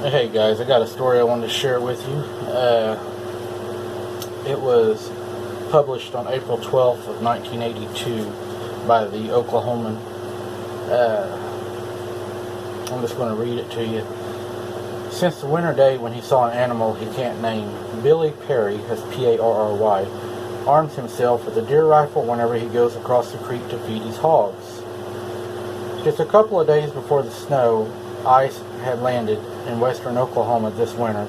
Hey guys, I got a story I wanted to share with you. It was published on April 12th of 1982 by the Oklahoman. I'm just going to read it to you. Since the winter day when he saw an animal he can't name, Billy Perry, that's P-A-R-R-Y, arms himself with a deer rifle whenever he goes across the creek to feed his hogs. Just a couple of days before the snow ice had landed in western Oklahoma this winter,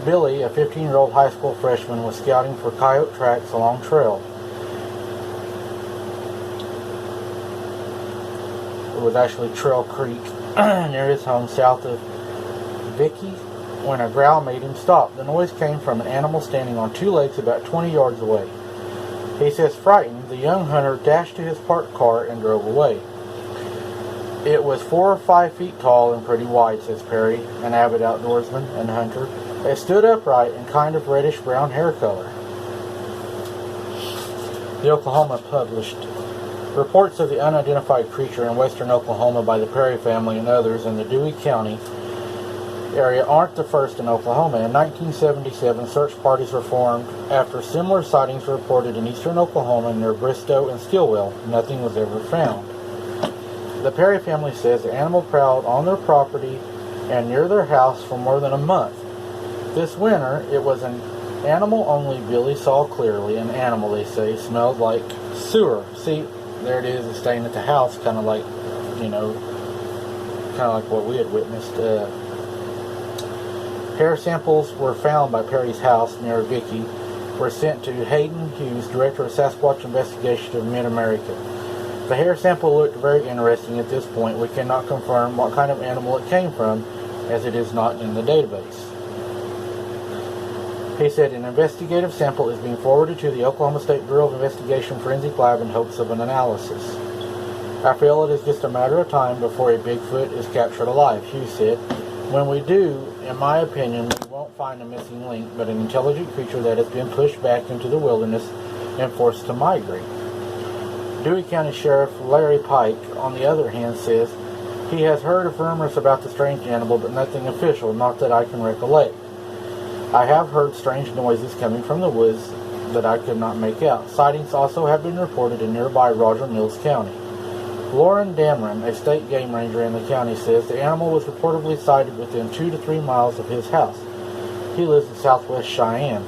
Billy, a 15-year-old high school freshman, was scouting for coyote tracks along trail. It was actually Trail Creek near his home south of Vicky when a growl made him stop. The noise came from an animal standing on two legs about 20 yards away. He says, frightened, the young hunter dashed to his parked car and drove away. It was 4 or 5 feet tall and pretty wide, says Perry, an avid outdoorsman and hunter. It stood upright and kind of reddish-brown hair color. The Oklahoma published reports of the unidentified creature in western Oklahoma by the Perry family and others in the Dewey County area aren't the first in Oklahoma. In 1977, search parties were formed after similar sightings were reported in eastern Oklahoma near Bristow and Stillwell. Nothing was ever found. The Perry family says the animal prowled on their property and near their house for more than a month. This winter, it was an animal only Billy saw clearly. An animal, they say, smelled like sewer. See, there it is, it's staying at the house, kind of like what we had witnessed. Hair samples were found by Perry's house near Vicky, were sent to Hayden Hughes, Director of Sasquatch Investigation of Mid-America. The hair sample looked very interesting at this point. We cannot confirm what kind of animal it came from, as it is not in the database. He said an investigative sample is being forwarded to the Oklahoma State Bureau of Investigation Forensic Lab in hopes of an analysis. I feel it is just a matter of time before a Bigfoot is captured alive, Hughes said. When we do, in my opinion, we won't find a missing link, but an intelligent creature that has been pushed back into the wilderness and forced to migrate. Dewey County Sheriff Larry Pike, on the other hand, says he has heard of rumors about the strange animal, but nothing official, not that I can recollect. I have heard strange noises coming from the woods that I could not make out. Sightings also have been reported in nearby Roger Mills County. Lauren Dameron, a state game ranger in the county, says the animal was reportedly sighted within 2 to 3 miles of his house. He lives in southwest Cheyenne.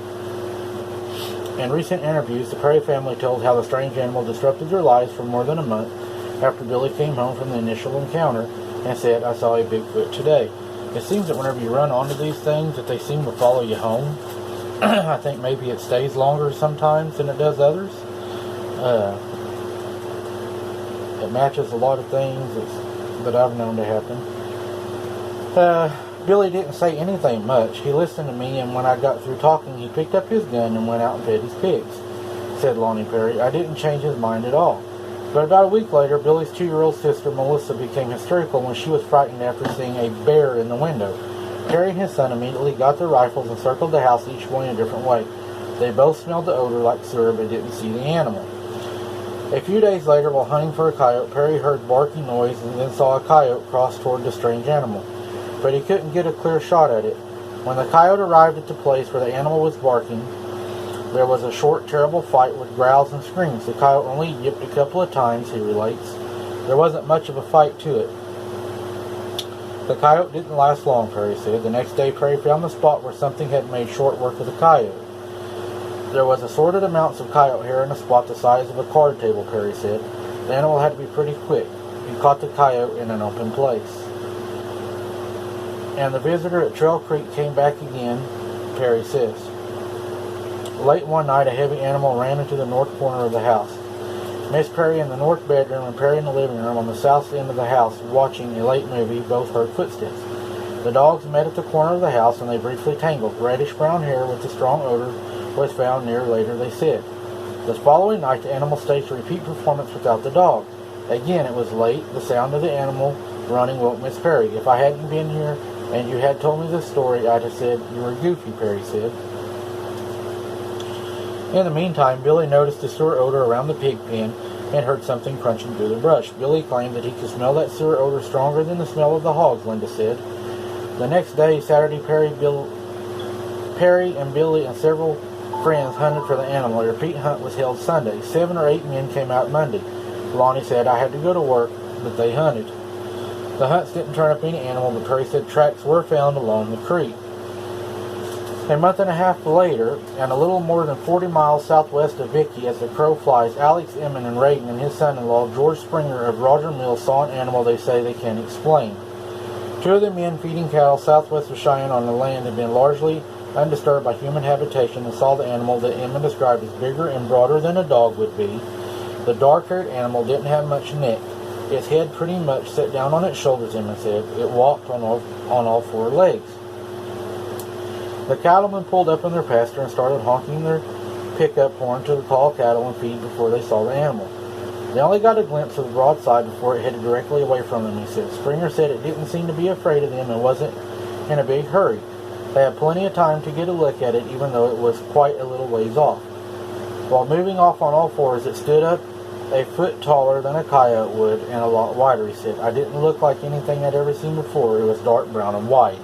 In recent interviews, the Perry family told how the strange animal disrupted their lives for more than a month after Billy came home from the initial encounter and said, I saw a Bigfoot today. It seems that whenever you run onto these things, that they seem to follow you home. I think maybe it stays longer sometimes than it does others. It matches a lot of things that I've known to happen. Billy didn't say anything much. He listened to me, and when I got through talking, he picked up his gun and went out and fed his pigs, said Lonnie Perry. I didn't change his mind at all. But about a week later, Billy's 2-year-old sister, Melissa, became hysterical when she was frightened after seeing a bear in the window. Perry and his son immediately got their rifles and circled the house, each going a different way. They both smelled the odor like sewer, but didn't see the animal. A few days later, while hunting for a coyote, Perry heard barking noise and then saw a coyote cross toward the strange animal. But he couldn't get a clear shot at it. When the coyote arrived at the place where the animal was barking, there was a short, terrible fight with growls and screams. The coyote only yipped a couple of times, he relates. There wasn't much of a fight to it. The coyote didn't last long, Perry said. The next day, Perry found the spot where something had made short work of the coyote. There was assorted amounts of coyote hair in a spot the size of a card table, Perry said. The animal had to be pretty quick. He caught the coyote in an open place. And the visitor at Trail Creek came back again, Perry says. Late one night, a heavy animal ran into the north corner of the house. Miss Perry in the north bedroom and Perry in the living room on the south end of the house, watching a late movie, both heard footsteps. The dogs met at the corner of the house and they briefly tangled. Reddish-brown hair with a strong odor was found near later, they said. The following night, the animal staged a repeat performance without the dog. Again, it was late. The sound of the animal running woke Miss Perry. If I hadn't been here and you had told me this story, I'd have said you were goofy, Perry said. In the meantime, Billy noticed the sewer odor around the pig pen and heard something crunching through the brush. Billy claimed that he could smell that sewer odor stronger than the smell of the hogs, Linda said. The next day, Saturday, Perry and Billy and several friends hunted for the animal. A repeat hunt was held Sunday. 7 or 8 men came out Monday. Lonnie said, "I had to go to work, but they hunted." The hunts didn't turn up any animal, but Perry said tracks were found along the creek. A month and a half later, and a little more than 40 miles southwest of Vicky as the crow flies, Alex Emmon and Reagan and his son-in-law, George Springer of Roger Mills, saw an animal they say they can't explain. 2 of the men feeding cattle southwest of Cheyenne on the land had been largely undisturbed by human habitation and saw the animal that Emmon described as bigger and broader than a dog would be. The dark-haired animal didn't have much neck. Its head pretty much set down on its shoulders, Emmon said. It walked on all 4 legs. The cattlemen pulled up in their pasture and started honking their pickup horn to the tall cattle and feed before they saw the animal. They only got a glimpse of the broadside before it headed directly away from them, he said. Springer said it didn't seem to be afraid of them and wasn't in a big hurry. They had plenty of time to get a look at it, even though it was quite a little ways off. While moving off on all 4s, it stood up a foot taller than a coyote would and a lot wider, he said. I didn't look like anything I'd ever seen before. It was dark brown and wide.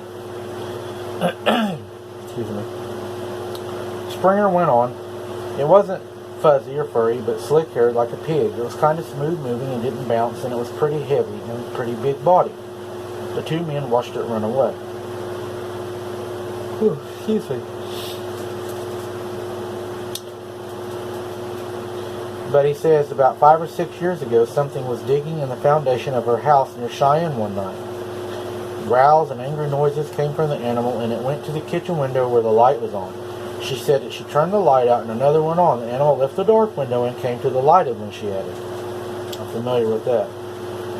Excuse me. Springer went on. It wasn't fuzzy or furry, but slick-haired like a pig. It was kind of smooth-moving and didn't bounce, and it was pretty heavy and a pretty big body. The 2 men watched it run away. Whew, excuse me. But he says about 5 or 6 years ago, something was digging in the foundation of her house near Cheyenne one night. Growls and angry noises came from the animal, and it went to the kitchen window where the light was on. She said that she turned the light out and another went on. The animal left the dark window and came to the lighted one, she added. I'm familiar with that.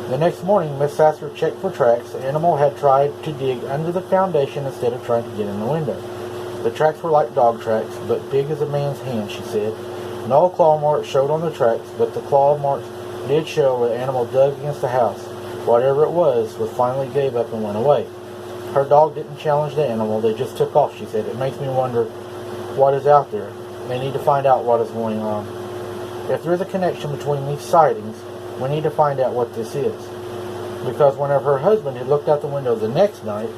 The next morning, Miss Sasser checked for tracks. The animal had tried to dig under the foundation instead of trying to get in the window. The tracks were like dog tracks, but big as a man's hand, she said. No claw marks showed on the tracks, but the claw marks did show where the animal dug against the house. Whatever it was finally gave up and went away. Her dog didn't challenge the animal, they just took off, she said. It makes me wonder what is out there. They need to find out what is going on. If there's a connection between these sightings, we need to find out what this is. Because whenever her husband had looked out the window the next night,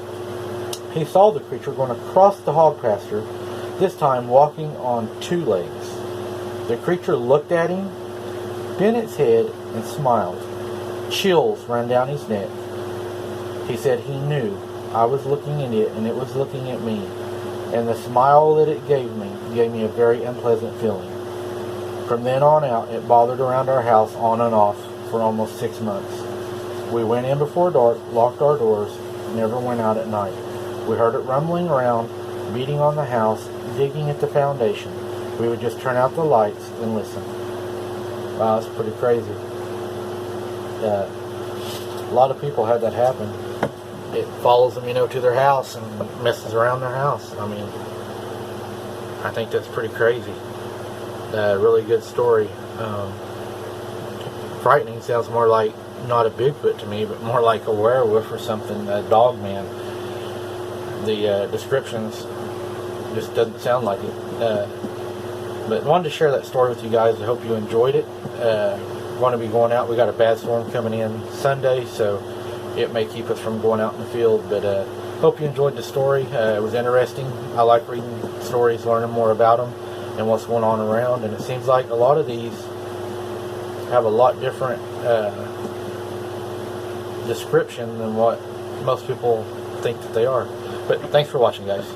he saw the creature going across the hog pasture, this time walking on 2 legs. The creature looked at him, bent its head, and smiled. Chills ran down his neck. He said he knew I was looking at it and it was looking at me. And the smile that it gave me a very unpleasant feeling. From then on out, it bothered around our house on and off for almost 6 months. We went in before dark, locked our doors, never went out at night. We heard it rumbling around, beating on the house, digging at the foundation. We would just turn out the lights and listen. Wow, that's pretty crazy. A lot of people had that happen. It follows them, to their house and messes around their house. I mean, I think that's pretty crazy. Really good story. Frightening sounds more like not a Bigfoot to me, but more like a werewolf or something, a dog man. The descriptions just doesn't sound like it. But wanted to share that story with you guys. I hope you enjoyed it. Going to be going out. We got a bad storm coming in Sunday, so it may keep us from going out in the field. But hope you enjoyed the story. It was interesting. I like reading stories, learning more about them and what's going on around. And it seems like a lot of these have a lot different description than what most people think that they are. But thanks for watching, guys.